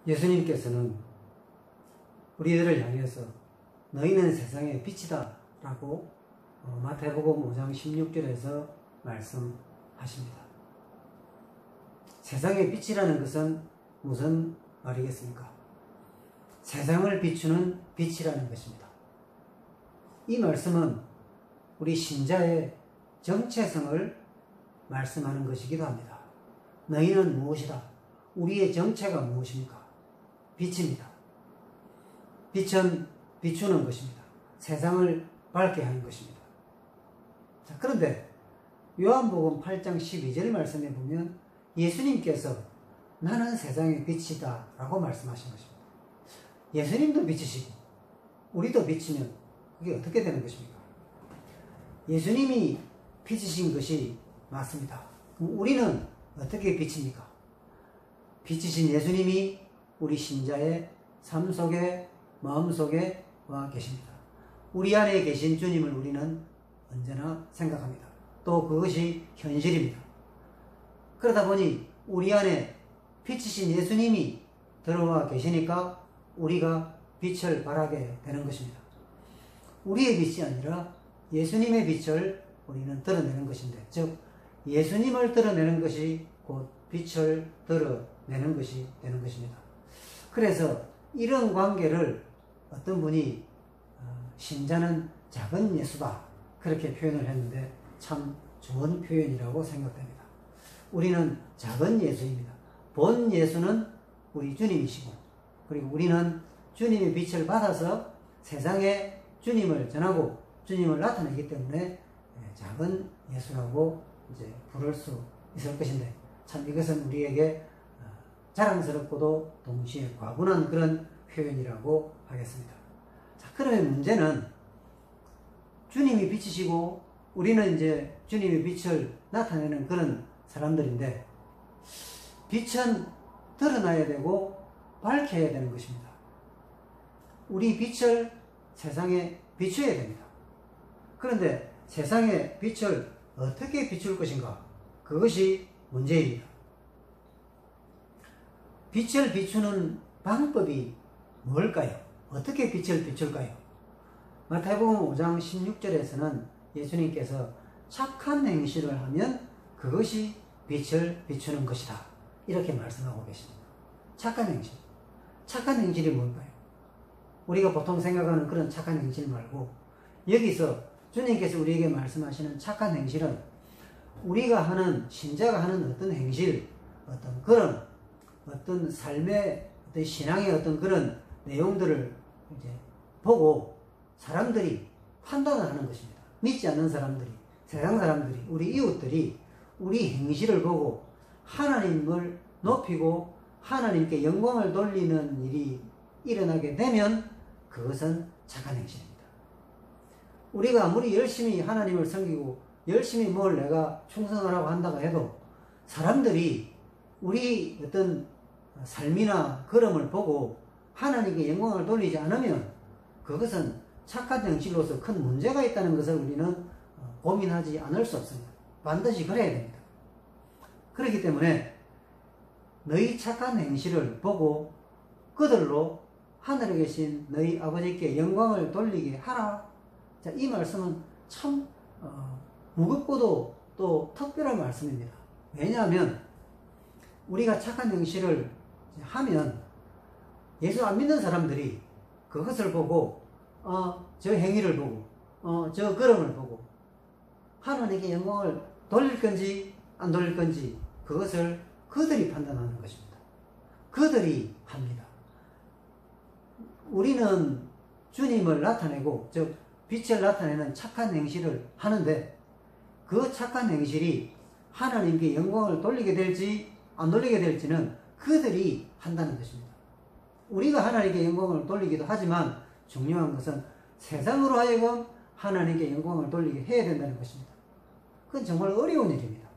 예수님께서는 우리들을 향해서 너희는 세상의 빛이다 라고 마태복음 5장 16절에서 말씀하십니다. 세상의 빛이라는 것은 무슨 말이겠습니까? 세상을 비추는 빛이라는 것입니다. 이 말씀은 우리 신자의 정체성을 말씀하는 것이기도 합니다. 너희는 무엇이다? 우리의 정체가 무엇입니까? 빛입니다. 빛은 비추는 것입니다. 세상을 밝게 하는 것입니다. 자, 그런데 요한복음 8장 12절 말씀에 보면 예수님께서 나는 세상의 빛이다 라고 말씀하신 것입니다. 예수님도 빛이시고 우리도 빛이면 그게 어떻게 되는 것입니까? 예수님이 빛이신 것이 맞습니다. 그럼 우리는 어떻게 빛입니까? 빛이신 예수님이 우리 신자의 삶 속에, 마음 속에 와 계십니다. 우리 안에 계신 주님을 우리는 언제나 생각합니다. 또 그것이 현실입니다. 그러다 보니 우리 안에 빛이신 예수님이 들어와 계시니까 우리가 빛을 발하게 되는 것입니다. 우리의 빛이 아니라 예수님의 빛을 우리는 드러내는 것인데, 즉 예수님을 드러내는 것이 곧 빛을 드러내는 것이 되는 것입니다. 그래서 이런 관계를 어떤 분이 신자는 작은 예수다 그렇게 표현을 했는데 참 좋은 표현이라고 생각됩니다. 우리는 작은 예수입니다. 본 예수는 우리 주님이시고, 그리고 우리는 주님의 빛을 받아서 세상에 주님을 전하고 주님을 나타내기 때문에 작은 예수라고 이제 부를 수 있을 것인데, 참 이것은 우리에게 자랑스럽고도 동시에 과분한 그런 표현이라고 하겠습니다. 자, 그러면 문제는 주님이 빛이시고 우리는 이제 주님의 빛을 나타내는 그런 사람들인데, 빛은 드러나야 되고 밝혀야 되는 것입니다. 우리 빛을 세상에 비춰야 됩니다. 그런데 세상에 빛을 어떻게 비출 것인가? 그것이 문제입니다. 빛을 비추는 방법이 뭘까요? 어떻게 빛을 비출까요? 마태복음 5장 16절에서는 예수님께서 착한 행실을 하면 그것이 빛을 비추는 것이다 이렇게 말씀하고 계십니다. 착한 행실. 착한 행실이 뭘까요? 우리가 보통 생각하는 그런 착한 행실 말고, 여기서 주님께서 우리에게 말씀하시는 착한 행실은 우리가 하는, 신자가 하는 어떤 행실, 어떤 그런 어떤 삶의, 어떤 신앙의 어떤 그런 내용들을 이제 보고 사람들이 판단을 하는 것입니다. 믿지 않는 사람들이, 세상 사람들이, 우리 이웃들이 우리 행실을 보고 하나님을 높이고 하나님께 영광을 돌리는 일이 일어나게 되면 그것은 착한 행실입니다. 우리가 아무리 열심히 하나님을 섬기고 열심히 뭘 내가 충성하라고 한다고 해도 사람들이 우리 어떤 삶이나 걸음을 보고 하나님께 영광을 돌리지 않으면 그것은 착한 행실로서 큰 문제가 있다는 것을 우리는 고민하지 않을 수 없습니다. 반드시 그래야 됩니다. 그렇기 때문에 너희 착한 행실을 보고 그들로 하늘에 계신 너희 아버지께 영광을 돌리게 하라. 자, 이 말씀은 참 무겁고도 또 특별한 말씀입니다. 왜냐하면 우리가 착한 행실을 하면 예수 안 믿는 사람들이 그것을 보고 저 행위를 보고 저 걸음을 보고 하나님께 영광을 돌릴 건지 안 돌릴 건지 그것을 그들이 판단하는 것입니다. 그들이 합니다. 우리는 주님을 나타내고, 즉 빛을 나타내는 착한 행실을 하는데 그 착한 행실이 하나님께 영광을 돌리게 될지 안 돌리게 될지는 그들이 한다는 것입니다. 우리가 하나님께 영광을 돌리기도 하지만 중요한 것은 세상으로 하여금 하나님께 영광을 돌리게 해야 된다는 것입니다. 그건 정말 어려운 일입니다.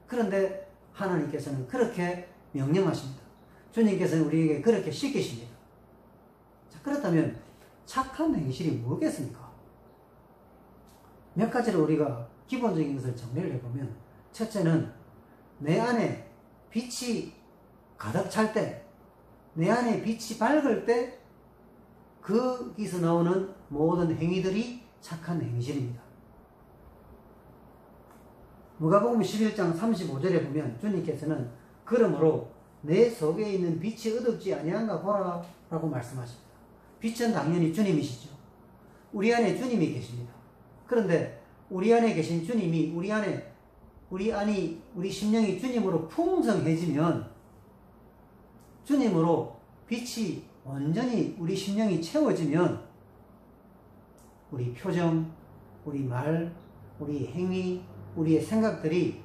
그런데 하나님께서는 그렇게 명령하십니다. 주님께서는 우리에게 그렇게 시키십니다. 자, 그렇다면 착한 행실이 뭐겠습니까? 몇 가지로 우리가 기본적인 것을 정리를 해보면, 첫째는 내 안에 빛이 가득 찰 때 내 안에 빛이 밝을 때 거기서 나오는 모든 행위들이 착한 행실입니다. 누가복음 11장 35절에 보면 주님께서는 그러므로 내 속에 있는 빛이 어둡지 아니한가 보라 라고 말씀하십니다. 빛은 당연히 주님이시죠. 우리 안에 주님이 계십니다. 그런데 우리 안에 계신 주님이 우리 심령이 주님으로 풍성해지면, 주님으로 빛이 완전히 우리 심령이 채워지면 우리 표정, 우리 말, 우리 행위, 우리의 생각들이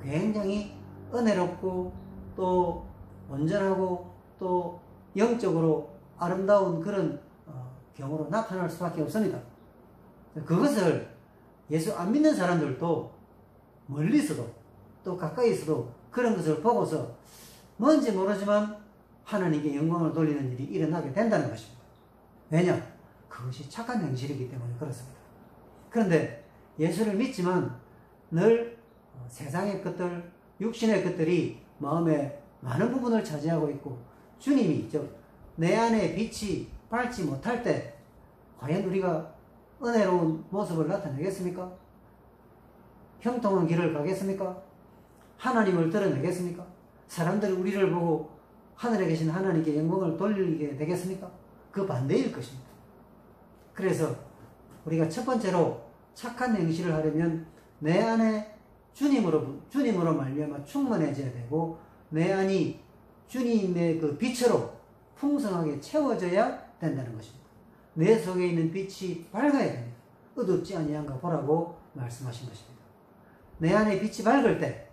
굉장히 은혜롭고 또 온전하고 또 영적으로 아름다운 그런 경우로 나타날 수밖에 없습니다. 그것을 예수 안 믿는 사람들도 멀리서도 또 가까이서도 그런 것을 보고서 뭔지 모르지만 하나님께 영광을 돌리는 일이 일어나게 된다는 것입니다. 왜냐? 그것이 착한 행실이기 때문에 그렇습니다. 그런데 예수를 믿지만 늘 세상의 것들, 육신의 것들이 마음의 많은 부분을 차지하고 있고, 주님이 즉 내 안에 빛이 밝지 못할 때 과연 우리가 은혜로운 모습을 나타내겠습니까? 형통한 길을 가겠습니까? 하나님을 드러내겠습니까? 사람들이 우리를 보고 하늘에 계신 하나님께 영광을 돌리게 되겠습니까? 그 반대일 것입니다. 그래서 우리가 첫 번째로 착한 행실을 하려면 내 안에 주님으로 말미암아 충만해져야 되고, 내 안이 주님의 그 빛으로 풍성하게 채워져야 된다는 것입니다. 내 속에 있는 빛이 밝아야 됩니다. 어둡지 아니한가 보라고 말씀하신 것입니다. 내 안에 빛이 밝을 때,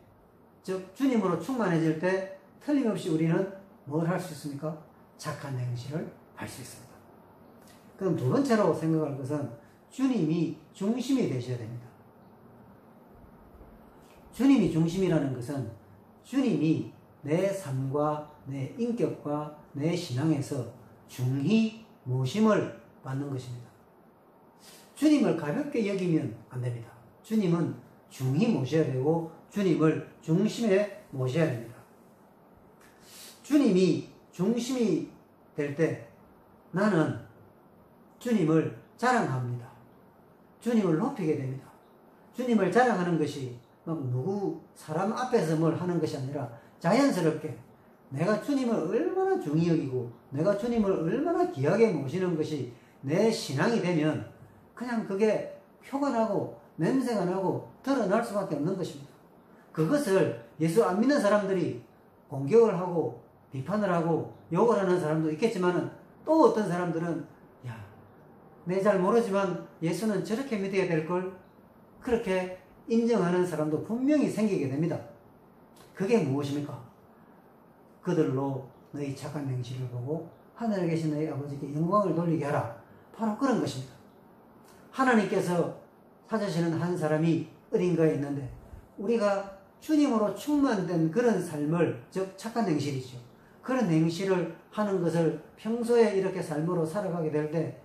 즉 주님으로 충만해질 때 틀림없이 우리는 뭘 할 수 있습니까? 착한 행실을 할 수 있습니다. 그럼 두 번째로 생각할 것은 주님이 중심이 되셔야 됩니다. 주님이 중심이라는 것은 주님이 내 삶과 내 인격과 내 신앙에서 중히 모심을 받는 것입니다. 주님을 가볍게 여기면 안 됩니다. 주님은 중히 모셔야 되고 주님을 중심에 모셔야 됩니다. 주님이 중심이 될 때 나는 주님을 자랑합니다. 주님을 높이게 됩니다. 주님을 자랑하는 것이 사람 앞에서 뭘 하는 것이 아니라 자연스럽게 내가 주님을 얼마나 중히 여기고 내가 주님을 얼마나 귀하게 모시는 것이 내 신앙이 되면 그냥 그게 표가 나고 냄새가 나고 드러날 수밖에 없는 것입니다. 그것을 예수 안 믿는 사람들이 공격을 하고 비판을 하고 욕을 하는 사람도 있겠지만, 또 어떤 사람들은 내 잘 모르지만 예수는 저렇게 믿어야 될걸, 그렇게 인정하는 사람도 분명히 생기게 됩니다. 그게 무엇입니까? 그들로 너희 착한 행실을 보고 하늘에 계신 너희 아버지께 영광을 돌리게 하라. 바로 그런 것입니다. 하나님께서 찾으시는 한 사람이 어딘가에 있는데 우리가 주님으로 충만된 그런 삶을, 즉 착한 행실이죠. 그런 행실을 하는 것을 평소에 이렇게 삶으로 살아가게 될 때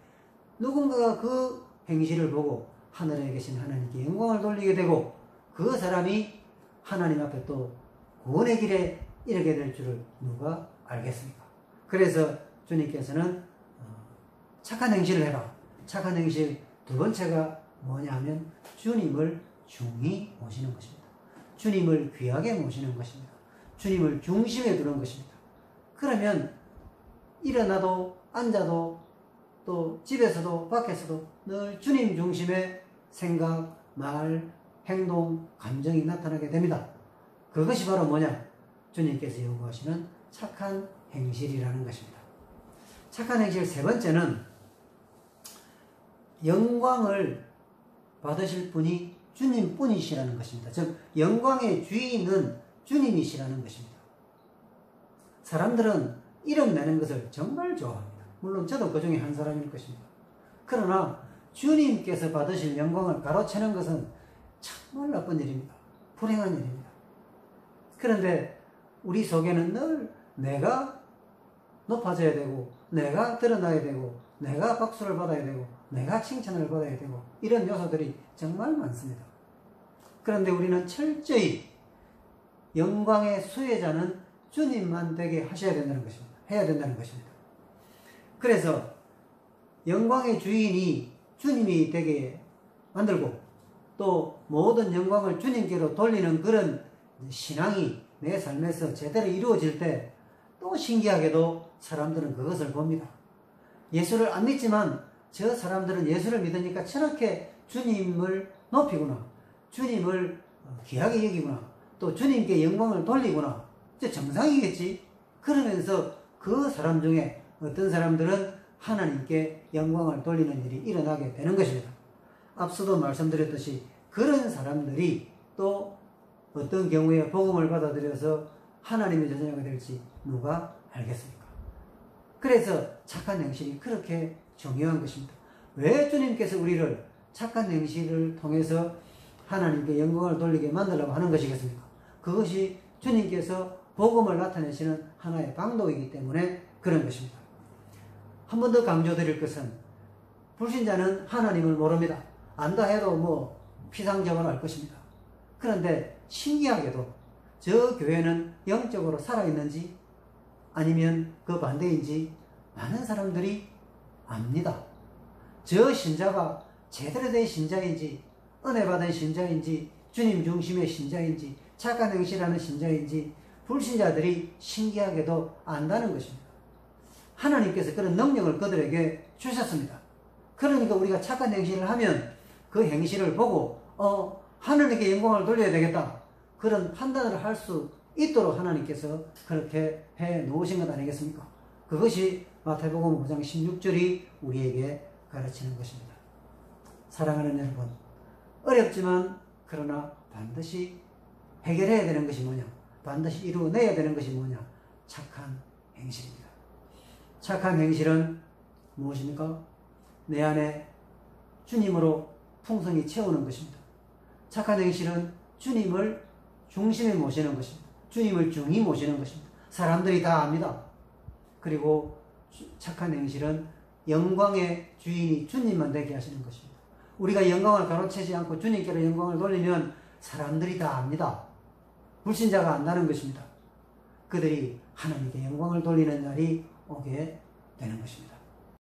누군가가 그 행실을 보고 하늘에 계신 하나님께 영광을 돌리게 되고, 그 사람이 하나님 앞에 또 구원의 길에 이르게 될 줄을 누가 알겠습니까? 그래서 주님께서는 착한 행실을 해라. 착한 행실 두 번째가 뭐냐 하면 주님을 중히 모시는 것입니다. 주님을 귀하게 모시는 것입니다. 주님을 중심에 두는 것입니다. 그러면 일어나도 앉아도 또 집에서도 밖에서도 늘 주님 중심의 생각, 말, 행동, 감정이 나타나게 됩니다. 그것이 바로 뭐냐? 주님께서 요구하시는 착한 행실이라는 것입니다. 착한 행실 세 번째는 영광을 받으실 분이 주님뿐이시라는 것입니다. 즉 영광의 주인은 주님이시라는 것입니다. 사람들은 이름 내는 것을 정말 좋아합니다. 물론 저도 그 중에 한 사람일 것입니다. 그러나 주님께서 받으실 영광을 가로채는 것은 정말 나쁜 일입니다. 불행한 일입니다. 그런데 우리 속에는 늘 내가 높아져야 되고, 내가 드러나야 되고, 내가 박수를 받아야 되고, 내가 칭찬을 받아야 되고, 이런 요소들이 정말 많습니다. 그런데 우리는 철저히 영광의 수혜자는 주님만 되게 하셔야 된다는 것입니다. 해야 된다는 것입니다. 그래서 영광의 주인이 주님이 되게 만들고 또 모든 영광을 주님께로 돌리는 그런 신앙이 내 삶에서 제대로 이루어질 때 또 신기하게도 사람들은 그것을 봅니다. 예수를 안 믿지만 저 사람들은 예수를 믿으니까 저렇게 주님을 높이구나, 주님을 귀하게 여기구나, 또 주님께 영광을 돌리구나, 이제 정상이겠지. 그러면서 그 사람 중에 어떤 사람들은 하나님께 영광을 돌리는 일이 일어나게 되는 것입니다. 앞서도 말씀드렸듯이 그런 사람들이 또 어떤 경우에 복음을 받아들여서 하나님의 제자가 될지 누가 알겠습니까? 그래서 착한 행실이 그렇게 중요한 것입니다. 왜 주님께서 우리를 착한 행실을 통해서 하나님께 영광을 돌리게 만들려고 하는 것이겠습니까? 그것이 주님께서 복음을 나타내시는 하나의 방도이기 때문에 그런 것입니다. 한 번 더 강조드릴 것은 불신자는 하나님을 모릅니다. 안다 해도 피상적으로 알 것입니다. 그런데 신기하게도 저 교회는 영적으로 살아있는지 아니면 그 반대인지 많은 사람들이 압니다. 저 신자가 제대로 된 신자인지 은혜 받은 신자인지 주님 중심의 신자인지 착한 행실하는 신자인지 불신자들이 신기하게도 안다는 것입니다. 하나님께서 그런 능력을 그들에게 주셨습니다. 그러니까 우리가 착한 행실을 하면 그 행실을 보고 하나님께 영광을 돌려야 되겠다, 그런 판단을 할 수 있도록 하나님께서 그렇게 해 놓으신 것 아니겠습니까? 그것이 마태복음 5장 16절이 우리에게 가르치는 것입니다. 사랑하는 여러분, 어렵지만 그러나 반드시 해결해야 되는 것이 뭐냐? 반드시 이루어내야 되는 것이 뭐냐? 착한 행실입니다. 착한 행실은 무엇입니까? 내 안에 주님으로 풍성히 채우는 것입니다. 착한 행실은 주님을 중심에 모시는 것입니다. 주님을 중히 모시는 것입니다. 사람들이 다 압니다. 그리고 착한 행실은 영광의 주인이 주님만 되게 하시는 것입니다. 우리가 영광을 가로채지 않고 주님께로 영광을 돌리면 사람들이 다 압니다. 불신자가 안다는 것입니다. 그들이 하나님께 영광을 돌리는 날이 오게 되는 것입니다.